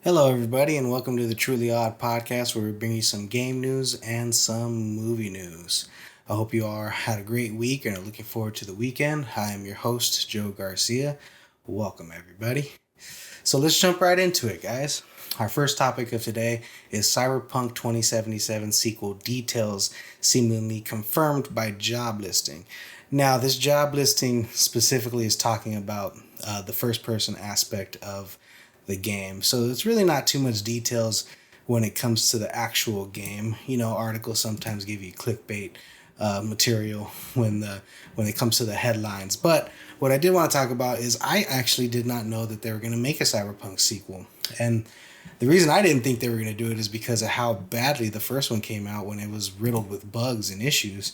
Hello, everybody, and welcome to the Truly Odd podcast, where we bring you some game news and some movie news. I hope you all had a great week and are looking forward to the weekend. I am your host, Joe Garcia. Welcome, everybody. So let's jump right into it, guys. Our first topic of today is Cyberpunk 2077 sequel details seemingly confirmed by job listing. Now, this job listing specifically is talking about the first person aspect of the game. So it's really not too much details when it comes to the actual game. You know, articles sometimes give you clickbait material when it comes to the headlines. But what I did want to talk about is I actually did not know that they were going to make a Cyberpunk sequel. And the reason I didn't think they were going to do it is because of how badly the first one came out when it was riddled with bugs and issues.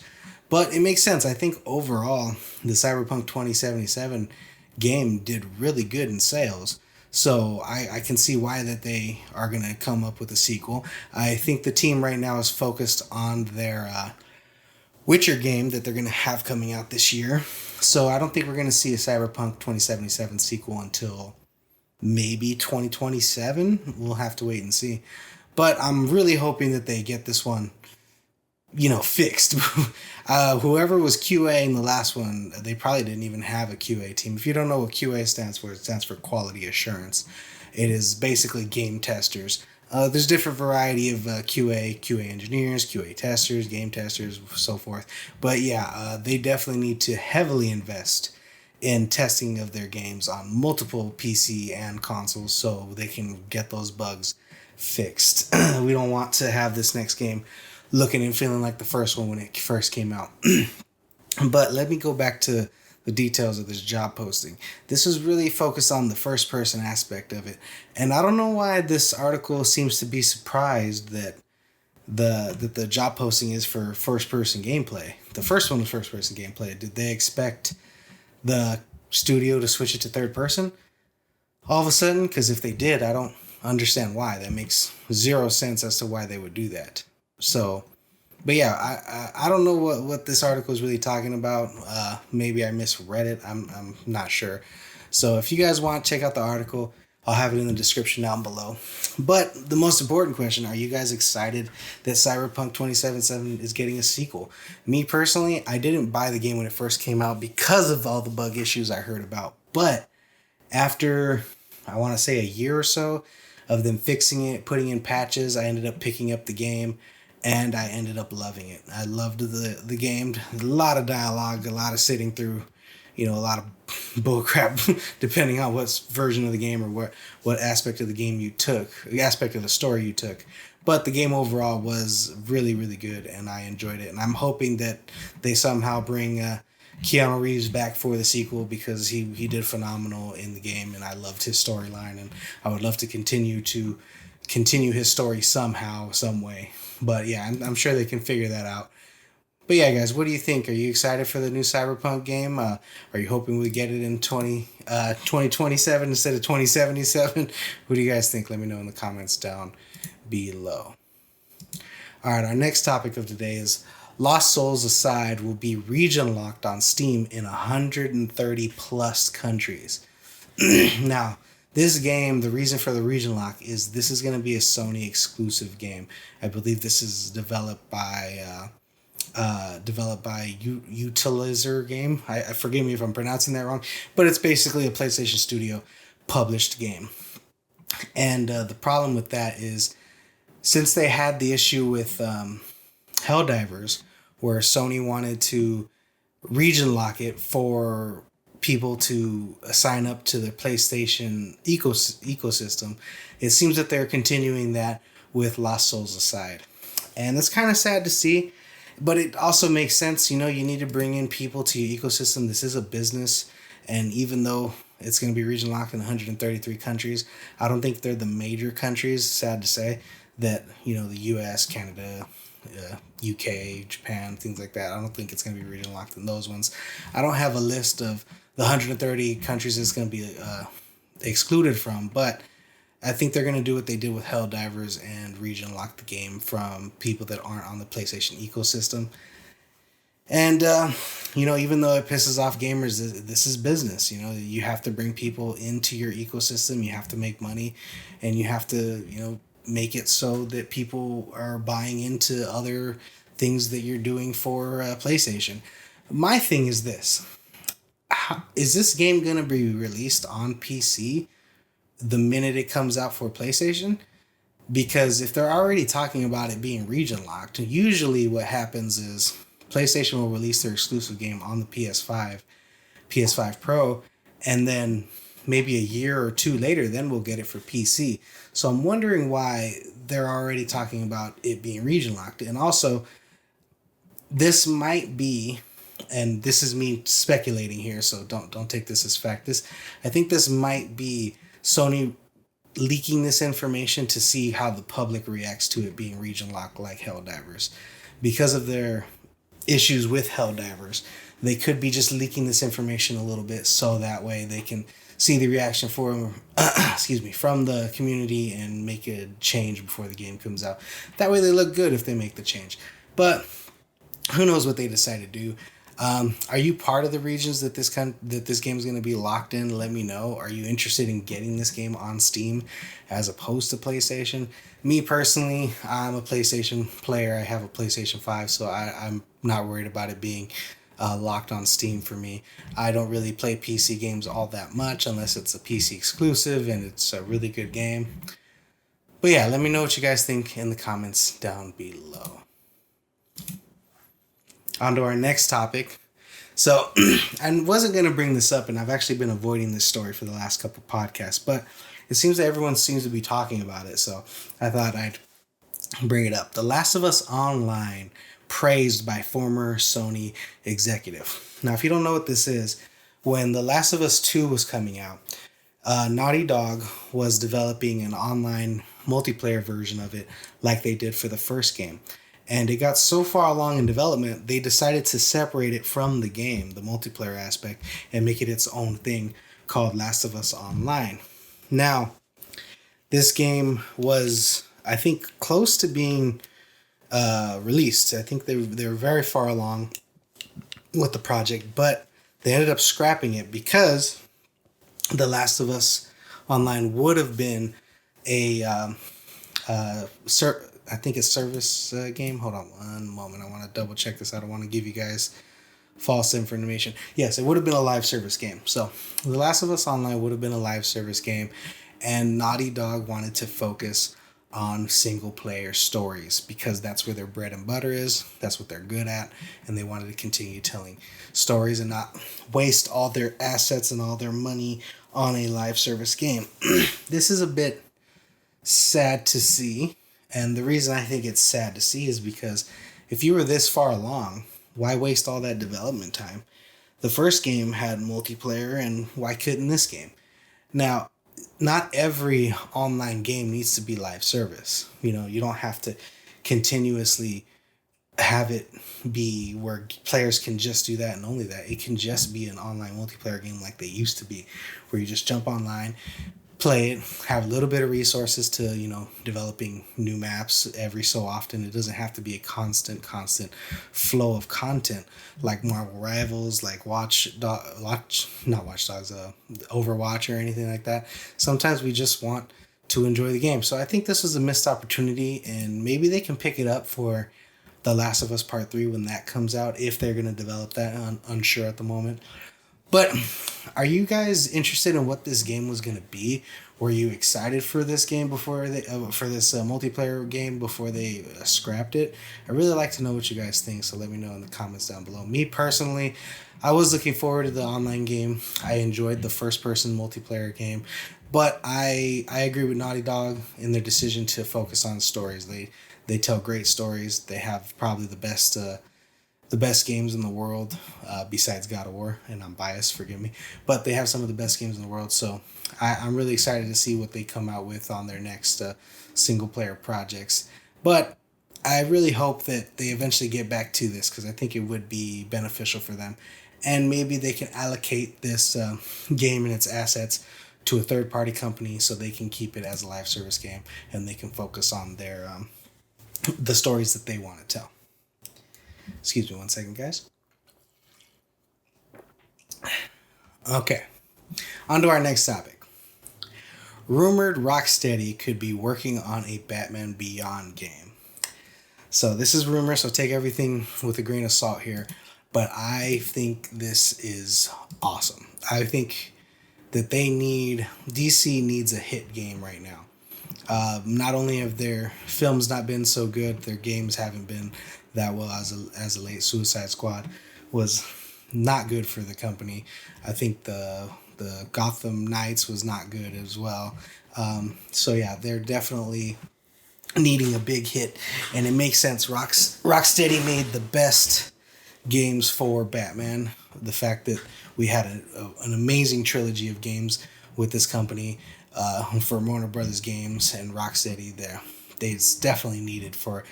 But it makes sense. I think overall, the Cyberpunk 2077 game did really good in sales. So I can see why that they are going to come up with a sequel. I think the team right now is focused on their Witcher game that they're going to have coming out this year. So I don't think we're going to see a Cyberpunk 2077 sequel until maybe 2027. We'll have to wait and see. But I'm really hoping that they get this one, fixed. Whoever was QA in the last one, they probably didn't even have a QA team. If you don't know what QA stands for, it stands for quality assurance. It is basically game testers. There's different variety of QA engineers, QA testers, game testers, so forth. But yeah, they definitely need to heavily invest in testing of their games on multiple PC and consoles so they can get those bugs fixed. We don't want to have this next game looking and feeling like the first one when it first came out. But let me go back to the details of this job posting. This is really focused on the first person aspect of it. And I don't know why this article seems to be surprised that the job posting is for first person gameplay. The first one was first person gameplay. Did they expect the studio to switch it to third person all of a sudden? Because if they did, I don't understand why. That makes zero sense as to why they would do that. So, but yeah, I don't know what this article is really talking about. Maybe I misread it. I'm not sure. So if you guys want, check out the article. I'll have it in the description down below. But the most important question, are you guys excited that Cyberpunk 2077 is getting a sequel? Me personally, I didn't buy the game when it first came out because of all the bug issues I heard about. But after, I want to say a year or so of them fixing it, putting in patches, I ended up picking up the game. And I ended up loving it. I loved the game. A lot of dialogue, a lot of sitting through, a lot of bullcrap, depending on what version of the game or what aspect of the game you took, the aspect of the story you took. But the game overall was really, really good, and I enjoyed it. And I'm hoping that they somehow bring Keanu Reeves back for the sequel because he did phenomenal in the game, and I loved his storyline, and I would love to continue his story somehow, some way. But yeah, I'm sure they can figure that out. But yeah, guys, what do you think? Are you excited for the new Cyberpunk game? Are you hoping we get it in 2027 instead of 2077? What do you guys think? Let me know in the comments down below. All right, our next topic of today is Lost Souls Aside will be region locked on Steam in 130 plus countries. Now, this game, the reason for the region lock is this is going to be a Sony exclusive game. I believe this is developed by Utilizer Game. I forgive me if I'm pronouncing that wrong, but it's basically a PlayStation Studio published game. And the problem with that is, since they had the issue with Helldivers, where Sony wanted to region lock it for people to sign up to the PlayStation ecosystem, it seems that they're continuing that with Lost Souls Aside. And it's kind of sad to see, but it also makes sense. You need to bring in people to your ecosystem. This is a business, and even though it's going to be region locked in 133 countries, I don't think they're the major countries, sad to say, that, the US, Canada, UK, Japan, things like that. I don't think it's going to be region locked in those ones. I don't have a list of the 130 countries it's going to be excluded from, but I think they're going to do what they did with Helldivers and region lock the game from people that aren't on the PlayStation ecosystem. And, even though it pisses off gamers, this is business. You have to bring people into your ecosystem, you have to make money, and you have to, make it so that people are buying into other things that you're doing for PlayStation. My thing is this: is this game going to be released on PC the minute it comes out for PlayStation? Because if they're already talking about it being region locked, usually what happens is PlayStation will release their exclusive game on the PS5, PS5 Pro, and then maybe a year or two later, then we'll get it for PC. So I'm wondering why they're already talking about it being region locked. And also, this might be, and this is me speculating here, so don't take this as fact. I think this might be Sony leaking this information to see how the public reacts to it being region locked like Helldivers. Because of their issues with Helldivers, they could be just leaking this information a little bit so that way they can see the reaction from from the community and make a change before the game comes out. That way they look good if they make the change. But who knows what they decide to do. Are you part of the regions that this game is going to be locked in? Let me know. Are you interested in getting this game on Steam as opposed to PlayStation? Me personally, I'm a PlayStation player. I have a PlayStation 5, so I'm not worried about it being locked on Steam for me. I don't really play PC games all that much unless it's a PC exclusive and it's a really good game. But yeah, let me know what you guys think in the comments down below. On to our next topic. So, I wasn't going to bring this up, and I've actually been avoiding this story for the last couple podcasts, but it seems that everyone seems to be talking about it, so I thought I'd bring it up. The Last of Us Online, praised by former Sony executive. Now, if you don't know what this is, when The Last of Us 2 was coming out, Naughty Dog was developing an online multiplayer version of it like they did for the first game. And it got so far along in development, they decided to separate it from the game, the multiplayer aspect, and make it its own thing called Last of Us Online. Now, this game was, I think, close to being released. I think they were very far along with the project, but they ended up scrapping it because The Last of Us Online would have been a I think it's service game. Hold on one moment. I want to double check this. I don't want to give you guys false information. Yes, it would have been a live service game. So The Last of Us Online would have been a live service game, and Naughty Dog wanted to focus on single player stories because that's where their bread and butter is. That's what they're good at, and they wanted to continue telling stories and not waste all their assets and all their money on a live service game. This is a bit sad to see. And the reason I think it's sad to see is because if you were this far along, why waste all that development time? The first game had multiplayer, and why couldn't this game? Now, not every online game needs to be live service. You don't have to continuously have it be where players can just do that and only that. It can just be an online multiplayer game like they used to be, where you just jump online, play it, have a little bit of resources to, developing new maps every so often. It doesn't have to be a constant flow of content like Marvel Rivals, like Overwatch or anything like that. Sometimes we just want to enjoy the game. So I think this was a missed opportunity, and maybe they can pick it up for The Last of Us Part 3 when that comes out, if they're going to develop that. I'm unsure at the moment. But are you guys interested in what this game was going to be? Were you excited for this game before for this multiplayer game before they scrapped it? I really like to know what you guys think, so let me know in the comments down below. Me personally, I was looking forward to the online game. I enjoyed the first-person multiplayer game, but I agree with Naughty Dog in their decision to focus on stories. They tell great stories. They have probably the best games in the world, besides God of War, and I'm biased, forgive me, but they have some of the best games in the world, so I'm really excited to see what they come out with on their next single-player projects. But I really hope that they eventually get back to this, because I think it would be beneficial for them, and maybe they can allocate this game and its assets to a third-party company so they can keep it as a live service game, and they can focus on their the stories that they want to tell. Excuse me one second, guys. Okay, on to our next topic. Rumored Rocksteady could be working on a Batman Beyond game. So this is rumor, so take everything with a grain of salt here. But I think this is awesome. I think that DC needs a hit game right now. Not only have their films not been so good, their games haven't been that well as a late Suicide Squad was not good for the company. I think the Gotham Knights was not good as well. So yeah, they're definitely needing a big hit, and it makes sense. Rocksteady made the best games for Batman. The fact that we had an amazing trilogy of games with this company for Warner Brothers Games and Rocksteady, it's definitely needed for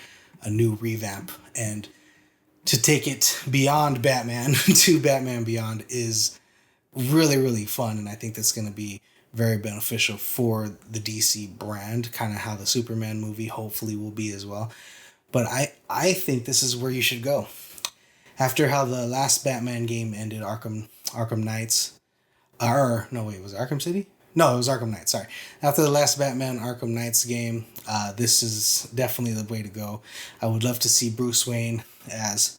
a new revamp, and to take it beyond Batman to Batman Beyond is really really fun, and I think that's going to be very beneficial for the DC brand, kind of how the Superman movie hopefully will be as well. But I think this is where you should go. After how the last Batman game ended, Arkham Knights, or no wait, was it Arkham City? No, it was Arkham Knight. Sorry. After the last Batman Arkham Knights game, this is definitely the way to go. I would love to see Bruce Wayne as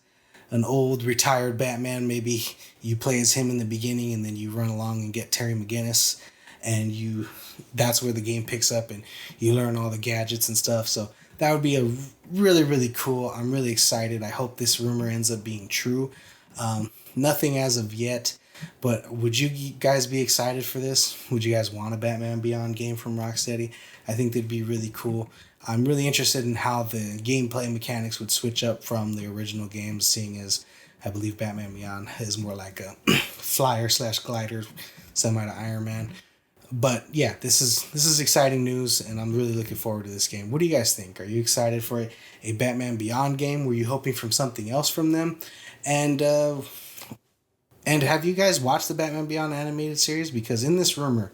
an old retired Batman. Maybe you play as him in the beginning, and then you run along and get Terry McGinnis, and that's where the game picks up, and you learn all the gadgets and stuff. So that would be a really really cool. I'm really excited. I hope this rumor ends up being true. Nothing as of yet. But would you guys be excited for this? Would you guys want a Batman Beyond game from Rocksteady? I think that'd be really cool. I'm really interested in how the gameplay mechanics would switch up from the original games, seeing as I believe Batman Beyond is more like a flyer slash glider, semi to Iron Man. But yeah, this is exciting news, and I'm really looking forward to this game. What do you guys think? Are you excited for a Batman Beyond game? Were you hoping for something else from them? And and have you guys watched the Batman Beyond animated series? Because in this rumor,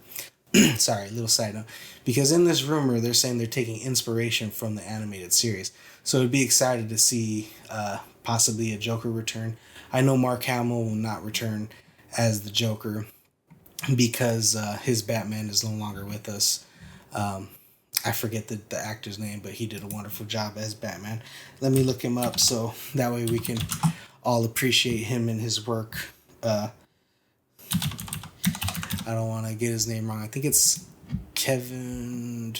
sorry, little side note, because in this rumor they're saying they're taking inspiration from the animated series. So I'd be excited to see possibly a Joker return. I know Mark Hamill will not return as the Joker because his Batman is no longer with us. I forget the actor's name, but he did a wonderful job as Batman. Let me look him up so that way we can all appreciate him and his work. I don't want to get his name wrong. I think it's Kevin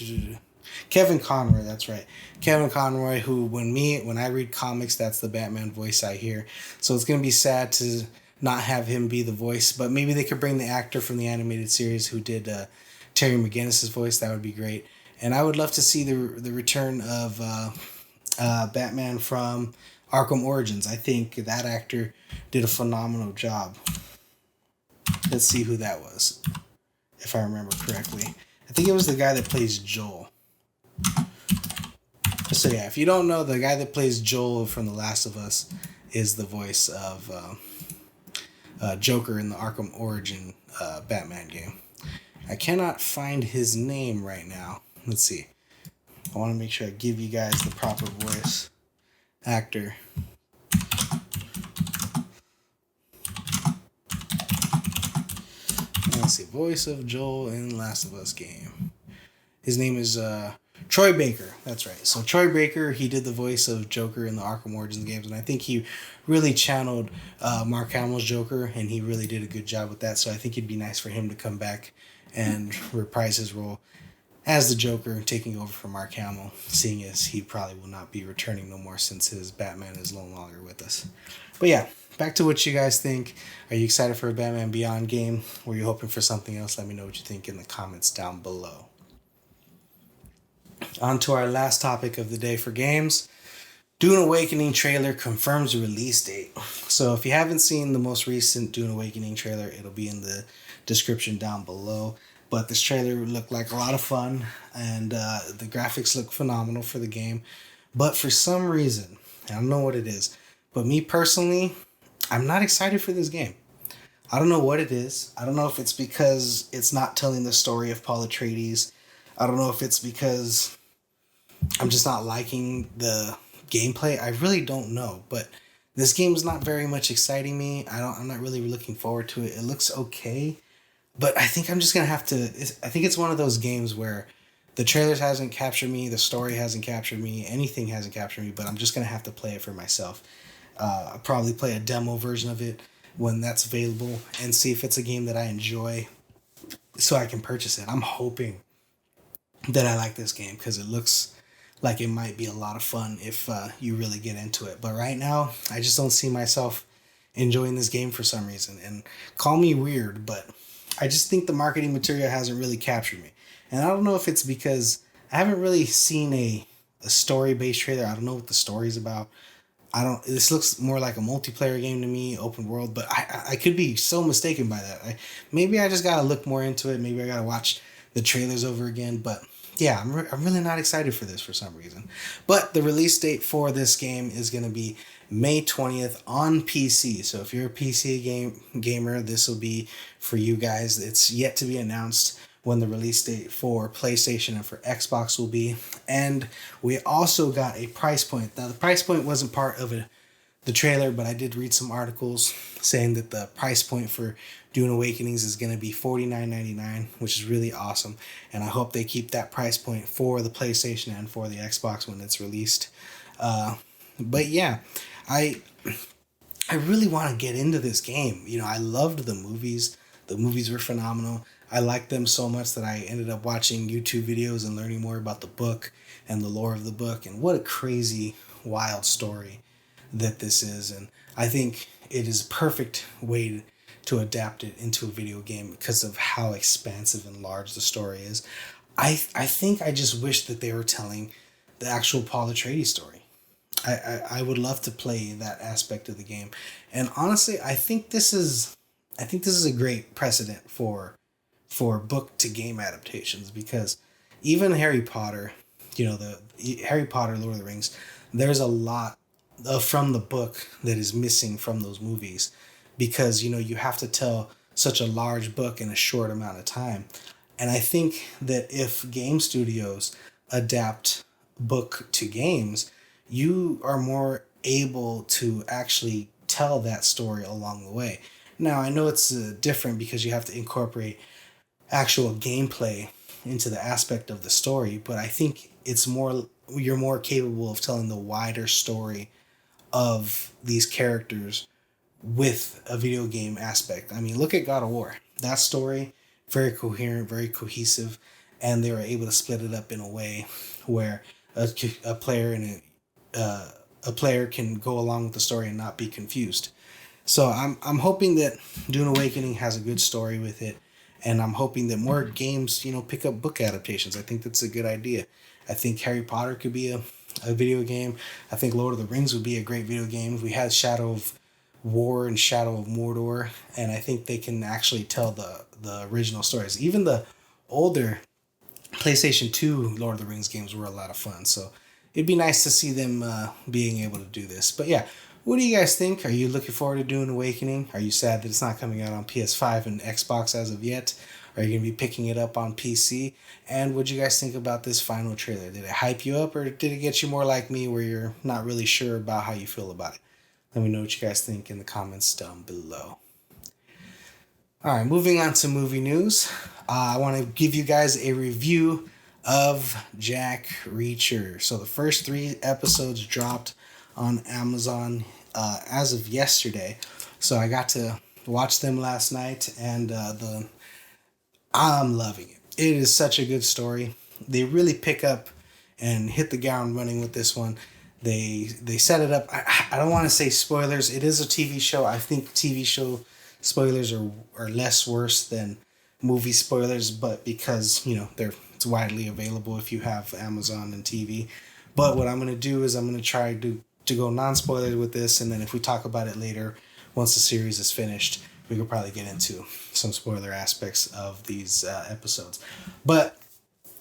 Conroy. That's right, Kevin Conroy. Who when I read comics, that's the Batman voice I hear. So it's gonna be sad to not have him be the voice, but maybe they could bring the actor from the animated series who did Terry McGinnis's voice. That would be great. And I would love to see the return of Batman from Arkham Origins. I think that actor did a phenomenal job. Let's see who that was, if I remember correctly. I think it was the guy that plays Joel. So yeah, if you don't know, the guy that plays Joel from The Last of Us is the voice of Joker in the Arkham Origin Batman game. I cannot find his name right now. Let's see. I want to make sure I give you guys the proper voice actor. Let's see. Voice of Joel in Last of Us game. His name is Troy Baker. That's right. So Troy Baker, he did the voice of Joker in the Arkham Origins games, and I think he really channeled Mark Hamill's Joker, and he really did a good job with that. So I think it'd be nice for him to come back and reprise his role as the Joker, taking over for Mark Hamill, seeing as he probably will not be returning no more since his Batman is no longer with us. But yeah, back to what you guys think. Are you excited for a Batman Beyond game? Were you hoping for something else? Let me know what you think in the comments down below. On to our last topic of the day for games. Dune Awakening trailer confirms release date. So if you haven't seen the most recent Dune Awakening trailer, it'll be in the description down below. But this trailer looked like a lot of fun, and the graphics look phenomenal for the game. But for some reason, I don't know what it is, but me personally, I'm not excited for this game. I don't know what it is. I don't know if it's because it's not telling the story of Paul Atreides. I don't know if it's because I'm just not liking the gameplay. I really don't know, but This game is not very much exciting me. I'm not really looking forward to it. It looks okay, but I think I'm just gonna have to. I think it's one of those games where the trailers hasn't captured me, the story hasn't captured me, anything hasn't captured me. But I'm just gonna have to play it for myself. I'll probably play a demo version of it when that's available and see if it's a game that I enjoy, so I can purchase it. I'm hoping that I like this game because it looks like it might be a lot of fun if you really get into it. But right now, I just don't see myself enjoying this game for some reason. And call me weird, but I just think the marketing material hasn't really captured me. And I don't know if it's because I haven't really seen a story based trailer. I don't know what the story's about. I don't. This looks more like a multiplayer game to me, open world. But I could be so mistaken by that. Maybe I just gotta look more into it. Maybe I gotta watch the trailers over again. But yeah, I'm really not excited for this for some reason. But the release date for this game is gonna be May 20th on PC. So if you're a PC gamer, this will be for you guys. It's yet to be announced when the release date for PlayStation and for Xbox will be. And we also got a price point. Now, the price point wasn't part of the trailer, but I did read some articles saying that the price point for Dune Awakenings is going to be $49.99, which is really awesome. And I hope they keep that price point for the PlayStation and for the Xbox when it's released. But yeah, I I really want to get into this game. I loved the movies. The movies were phenomenal. I liked them so much that I ended up watching YouTube videos and learning more about the book and the lore of the book. And what a crazy, wild story that this is. And I think it is a perfect way to adapt it into a video game because of how expansive and large the story is. I think I just wish that they were telling the actual Paul Atreides story. I would love to play that aspect of the game. And honestly, I think this is a great precedent for book to game adaptations, because even Harry Potter, the Harry Potter Lord of the Rings, there's a lot from the book that is missing from those movies, because you have to tell such a large book in a short amount of time. And I think that if game studios adapt book to games, you are more able to actually tell that story along the way. Now, I know it's different because you have to incorporate actual gameplay into the aspect of the story, but I think you're more capable of telling the wider story of these characters with a video game aspect. I mean, look at God of War. That story, very coherent, very cohesive, and they were able to split it up in a way where a player and a player can go along with the story and not be confused. So I'm hoping that Dune Awakening has a good story with it, and I'm hoping that more games pick up book adaptations. I think that's a good idea. I think Harry Potter could be a video game. I think Lord of the Rings would be a great video game. If we had Shadow of War and Shadow of Mordor, and I think they can actually tell the original stories. Even the older PlayStation 2 Lord of the Rings games were a lot of fun. So it'd be nice to see them being able to do this. But yeah, what do you guys think? Are you looking forward to Dune Awakening? Are you sad that it's not coming out on PS5 and Xbox as of yet? Are you going to be picking it up on PC? And what do you guys think about this final trailer? Did it hype you up, or did it get you more like me where you're not really sure about how you feel about it? Let me know what you guys think in the comments down below. All right, moving on to movie news. I want to give you guys a review of Jack Reacher. So the first 3 episodes dropped on Amazon as of yesterday. So I got to watch them last night, and I'm loving it. It is such a good story. They really pick up and hit the ground running with this one. They set it up. I don't want to say spoilers. It is a TV show. I think TV show spoilers are less worse than movie spoilers, but because it's widely available if you have Amazon and TV. But what I'm gonna do is I'm gonna try to go non-spoiler with this, and then if we talk about it later, once the series is finished, we could probably get into some spoiler aspects of these episodes. But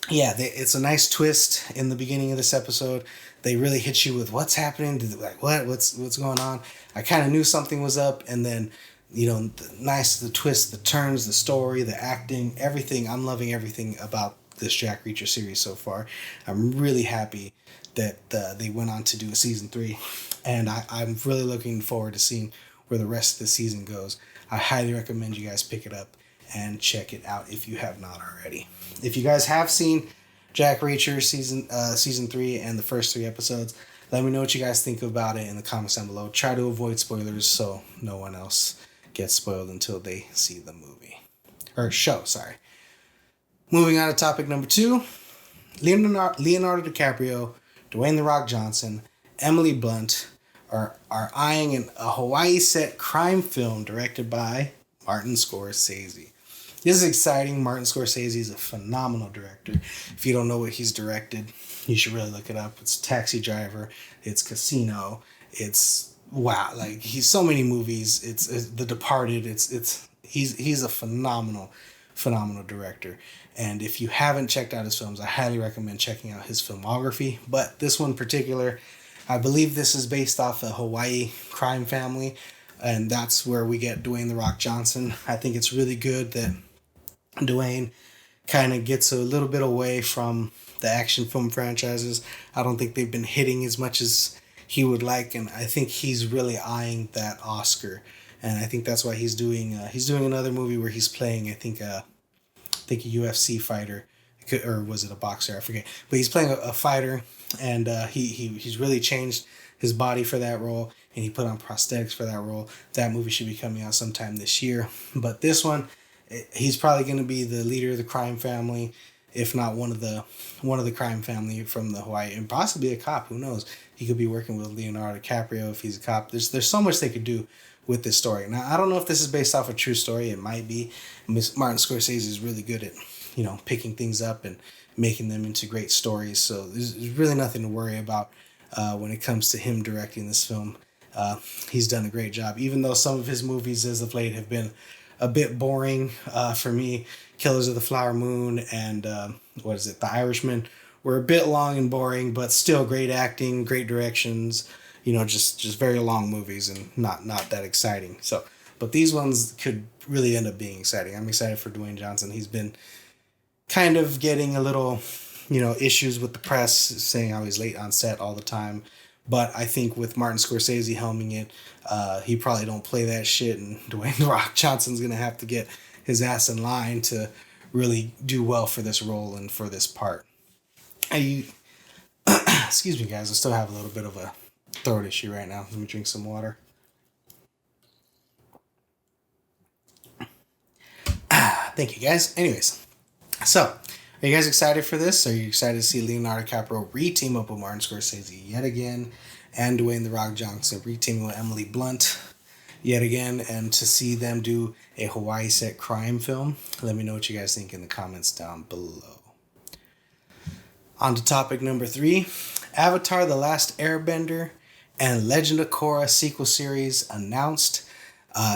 yeah, it's a nice twist in the beginning of this episode. They really hit you with what's happening. Like, what's going on? I kind of knew something was up, and then the twist, the turns, the story, the acting, everything. I'm loving everything about this Jack Reacher series so far. I'm really happy that they went on to do a season 3, and I'm really looking forward to seeing where the rest of the season goes. I highly recommend you guys pick it up and check it out if you have not already. If you guys have seen Jack Reacher season 3 and the first 3 episodes, let me know what you guys think about it in the comments down below. Try to avoid spoilers so no one else gets spoiled until they see the movie. Or show, sorry. Moving on to topic number 2. Leonardo DiCaprio, Dwayne "The Rock" Johnson, Emily Blunt are eyeing a Hawaii set crime film directed by Martin Scorsese. This is exciting. Martin Scorsese is a phenomenal director. If you don't know what he's directed, you should really look it up. It's Taxi Driver, it's Casino, it's wow, like he's so many movies. It's The Departed. He's a phenomenal director. And if you haven't checked out his films, I highly recommend checking out his filmography. But this one in particular, I believe this is based off a Hawaii crime family, and that's where we get Dwayne "The Rock" Johnson. I think it's really good that Dwayne kind of gets a little bit away from the action film franchises. I don't think they've been hitting as much as he would like, and I think he's really eyeing that Oscar. And I think that's why he's doing another movie where he's playing, I think a UFC fighter, or was it a boxer? I forget. But he's playing a fighter, and he's really changed his body for that role, and he put on prosthetics for that role. That movie should be coming out sometime this year. But this one, he's probably going to be the leader of the crime family, if not one of the crime family from the Hawaii, and possibly a cop. Who knows? He could be working with Leonardo DiCaprio if he's a cop. There's so much they could do with this story. Now, I don't know if this is based off a true story. It might be. Martin Scorsese is really good at, picking things up and making them into great stories. So there's really nothing to worry about when it comes to him directing this film. He's done a great job, even though some of his movies as of late have been a bit boring for me. Killers of the Flower Moon and The Irishman were a bit long and boring, but still great acting, great directions. Just very long movies and not that exciting. So, but these ones could really end up being exciting. I'm excited for Dwayne Johnson. He's been kind of getting a little, issues with the press, saying how he's late on set all the time. But I think with Martin Scorsese helming it, he probably don't play that shit, and Dwayne "The Rock" Johnson's going to have to get his ass in line to really do well for this role and for this part. Excuse me, guys. I still have a little bit of a throat issue right now. Let me drink some water. Thank you, guys. Anyways, so are you guys excited for this? Are you excited to see Leonardo DiCaprio re-team up with Martin Scorsese yet again, and Dwayne "The Rock" Johnson re-teaming with Emily Blunt yet again, and to see them do a Hawaii set crime film? Let me know what you guys think in the comments down below. On to topic number 3. Avatar: The Last Airbender and Legend of Korra sequel series announced.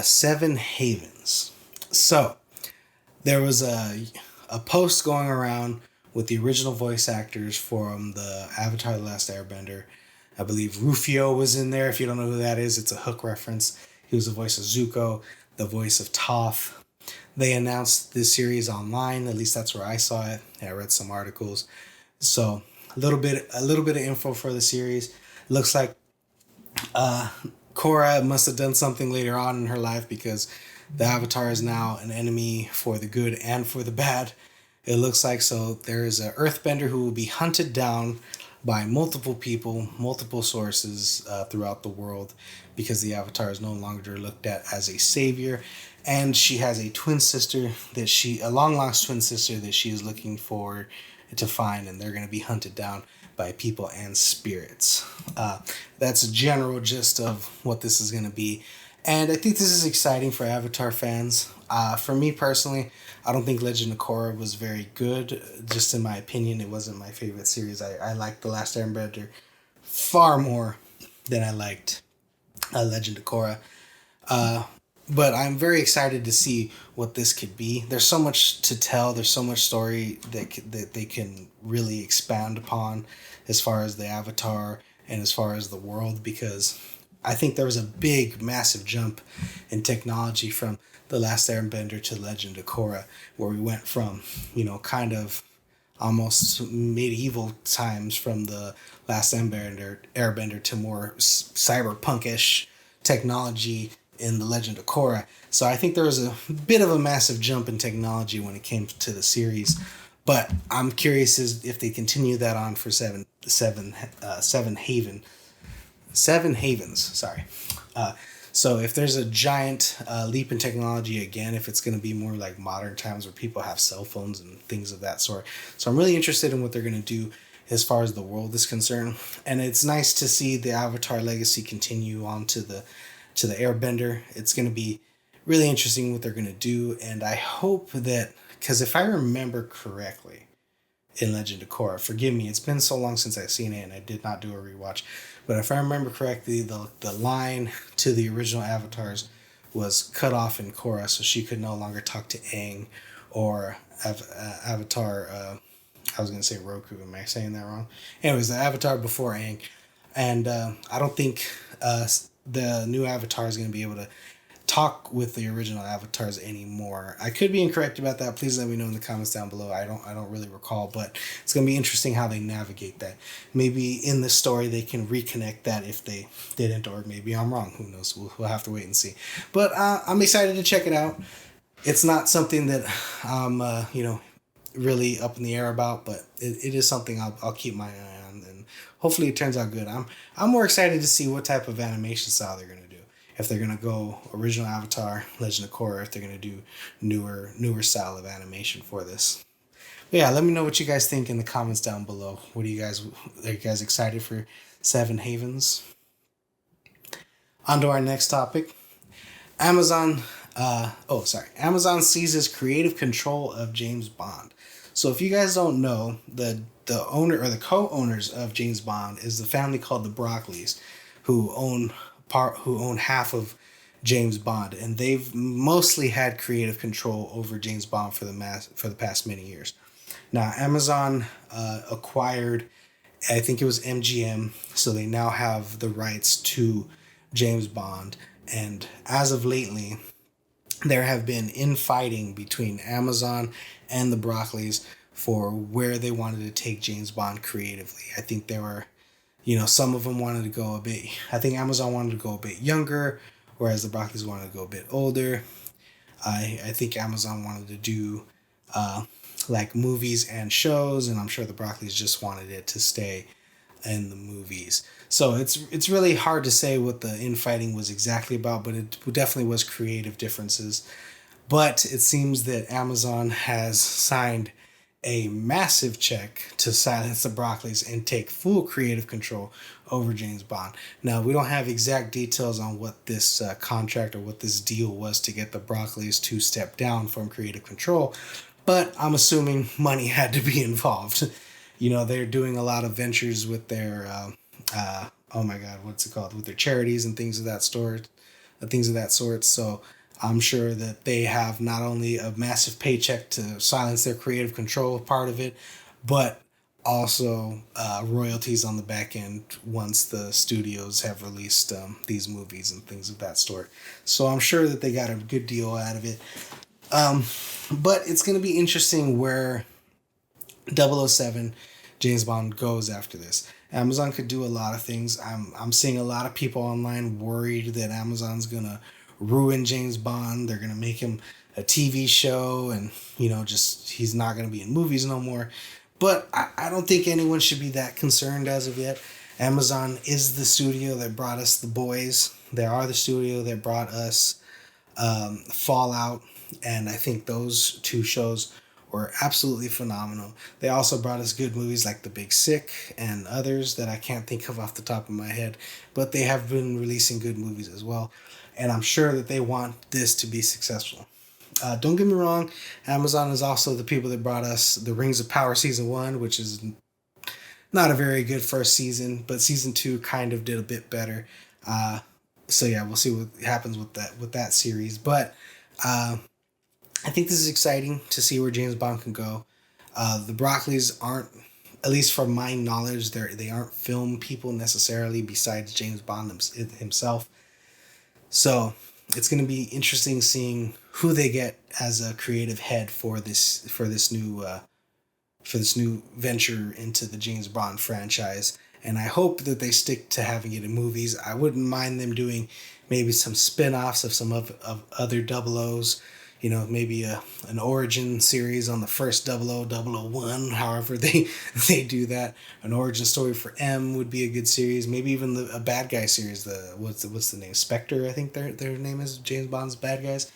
7 Havens. So there was a post going around with the original voice actors from the Avatar: The Last Airbender. I believe Rufio was in there. If you don't know who that is, it's a Hook reference. He was the voice of Zuko, the voice of Toph. They announced this series online. At least that's where I saw it. I read some articles. So a little bit of info for the series. Looks like Korra must have done something later on in her life, because the Avatar is now an enemy for the good and for the bad. It looks like. So there is an earthbender who will be hunted down by multiple people, multiple sources throughout the world, because the Avatar is no longer looked at as a savior. And she has a long lost twin sister that she is looking forward to find, and they're going to be hunted down by people and spirits. That's a general gist of what this is going to be. And I think this is exciting for Avatar fans. For me personally, I don't think Legend of Korra was very good. Just in my opinion, it wasn't my favorite series. I liked The Last Airbender far more than I liked Legend of Korra. But I'm very excited to see what this could be. There's so much to tell. There's so much story that they can really expand upon as far as the Avatar and as far as the world, because I think there was a big, massive jump in technology from The Last Airbender to Legend of Korra, where we went from, kind of almost medieval times from the last Airbender to more cyberpunkish technology in the Legend of Korra. So I think there was a bit of a massive jump in technology when it came to the series. But I'm curious as if they continue that on for Seven Havens. Sorry. So if there's a giant leap in technology again, if it's going to be more like modern times where people have cell phones and things of that sort. So I'm really interested in what they're going to do as far as the world is concerned. And it's nice to see the Avatar legacy continue on to the Airbender. It's going to be really interesting what they're going to do. And I hope that, because if I remember correctly, in Legend of Korra. Forgive me, it's been so long since I've seen it and I did not do a rewatch. But if I remember correctly, the line to the original avatars was cut off in Korra, so she could no longer talk to Aang or Avatar. I was going to say Roku. Am I saying that wrong? Anyways, the Avatar before Aang. And I don't think the new Avatar is going to be able to talk with the original avatars anymore. I could be incorrect about that. Please let me know in the comments down below. I don't really recall, but it's going to be interesting how they navigate that. Maybe in the story they can reconnect that if they didn't, or maybe I'm wrong. Who knows? We'll have to wait and see. But I'm excited to check it out. It's not something that I'm really up in the air about, but it is something I'll keep my eye on, and hopefully it turns out good. I'm more excited to see what type of animation style they're going to do. If they're going to go original Avatar, Legend of Korra, if they're going to do newer style of animation for this. But yeah, let me know what you guys think in the comments down below. Are you guys excited for Seven Havens? On to our next topic. Amazon seizes creative control of James Bond. So if you guys don't know, the owner or the co-owners of James Bond is the family called the Broccoli's, who own half of James Bond, and they've mostly had creative control over James Bond for the past many years. Now Amazon acquired, I think it was MGM, so they now have the rights to James Bond. And as of lately, there have been infighting between Amazon and the Broccoli's for where they wanted to take James Bond creatively. I think there were, some of them wanted to go I think Amazon wanted to go a bit younger, whereas the Broccoli's wanted to go a bit older. I think Amazon wanted to do like movies and shows, and I'm sure the Broccoli's just wanted it to stay in the movies. So it's really hard to say what the infighting was exactly about, but it definitely was creative differences. But it seems that Amazon has signed a massive check to silence the Broccoli's and take full creative control over James Bond. Now, we don't have exact details on what this contract or what this deal was to get the Broccoli's to step down from creative control, but I'm assuming money had to be involved. They're doing a lot of ventures with their, with their charities and things of that sort. So I'm sure that they have not only a massive paycheck to silence their creative control part of it, but also royalties on the back end once the studios have released these movies and things of that sort. So I'm sure that they got a good deal out of it. But it's going to be interesting where 007 James Bond goes after this. Amazon could do a lot of things. I'm seeing a lot of people online worried that Amazon's going to ruin James Bond. They're going to make him a TV show and, he's not going to be in movies no more. But I don't think anyone should be that concerned as of yet. Amazon is the studio that brought us The Boys. They are the studio that brought us Fallout. And I think those two shows were absolutely phenomenal. They also brought us good movies like The Big Sick and others that I can't think of off the top of my head. But they have been releasing good movies as well. And I'm sure that they want this to be successful. Don't get me wrong, Amazon is also the people that brought us The Rings of Power Season 1, which is not a very good first season, but Season 2 kind of did a bit better. So yeah, we'll see what happens with that series. But I think this is exciting to see where James Bond can go. The Broccoli's aren't, at least from my knowledge, they aren't film people necessarily besides James Bond himself. So it's going to be interesting seeing who they get as a creative head for this new for this new venture into the James Bond franchise. And I hope that they stick to having it in movies. I wouldn't mind them doing maybe some spin-offs of some of other double O's. You know, maybe an origin series on the first 00, 001, however they do that. An origin story for M would be a good series. Maybe even a bad guy series. What's the name? Spectre, I think their name is, James Bond's bad guys.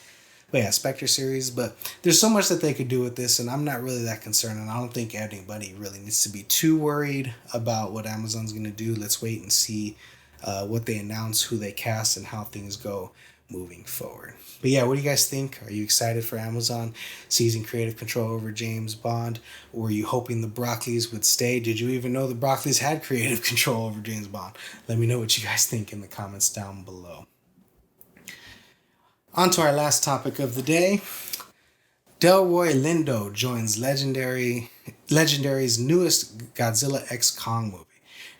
But yeah, Spectre series. But there's so much that they could do with this, and I'm not really that concerned. And I don't think anybody really needs to be too worried about what Amazon's going to do. Let's wait and see what they announce, who they cast, and how things go moving forward. But yeah, what do you guys think? Are you excited for Amazon seizing creative control over James Bond? Or were you hoping the Broccoli's would stay? Did you even know the Broccoli's had creative control over James Bond? Let me know what you guys think in the comments down below. On to our last topic of the day. Delroy Lindo joins Legendary's newest Godzilla x Kong movie.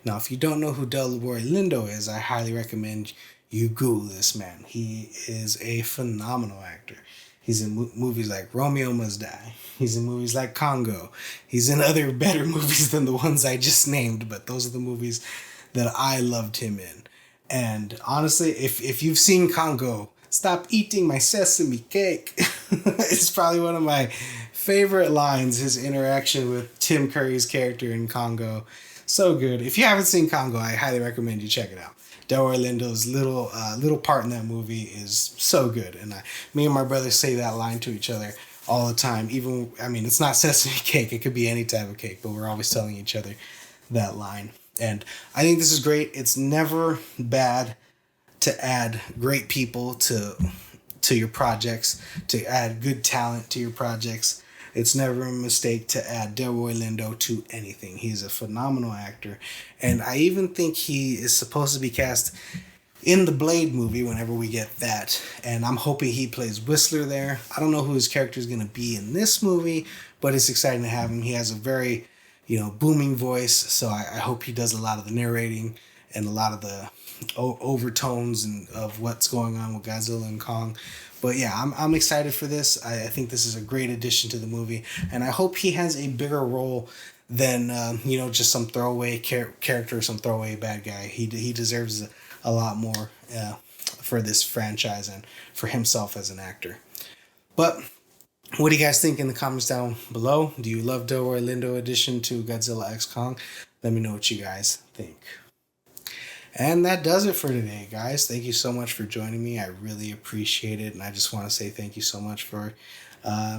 Now, if you don't know who Delroy Lindo is, I highly recommend you Google this man. He is a phenomenal actor. He's in movies like Romeo Must Die. He's in movies like Congo. He's in other better movies than the ones I just named, but those are the movies that I loved him in. And honestly, if you've seen Congo, stop eating my sesame cake. It's probably one of my favorite lines, his interaction with Tim Curry's character in Congo. So good. If you haven't seen Congo, I highly recommend you check it out. Delroy Lindo's little part in that movie is so good. And me and my brother say that line to each other all the time. Even, I mean, it's not sesame cake. It could be any type of cake, but we're always telling each other that line. And I think this is great. It's never bad to add great people to your projects, to add good talent to your projects. It's never a mistake to add Delroy Lindo to anything. He's a phenomenal actor. And I even think he is supposed to be cast in the Blade movie whenever we get that. And I'm hoping he plays Whistler there. I don't know who his character is going to be in this movie, but it's exciting to have him. He has a very, booming voice. So I hope he does a lot of the narrating and a lot of the overtones and of what's going on with Godzilla and Kong. But yeah, I'm excited for this. I think this is a great addition to the movie, and I hope he has a bigger role than just some throwaway character, some throwaway bad guy. He deserves a lot more for this franchise and for himself as an actor. But what do you guys think in the comments down below? Do you love Delroy Lindo addition to Godzilla x Kong? Let me know what you guys think. And that does it for today, guys. Thank you so much for joining me. I really appreciate it. And I just want to say thank you so much for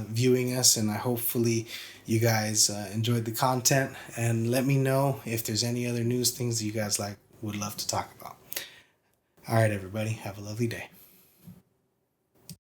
viewing us. And hopefully you guys enjoyed the content. And let me know if there's any other news things that you guys would love to talk about. All right, everybody. Have a lovely day.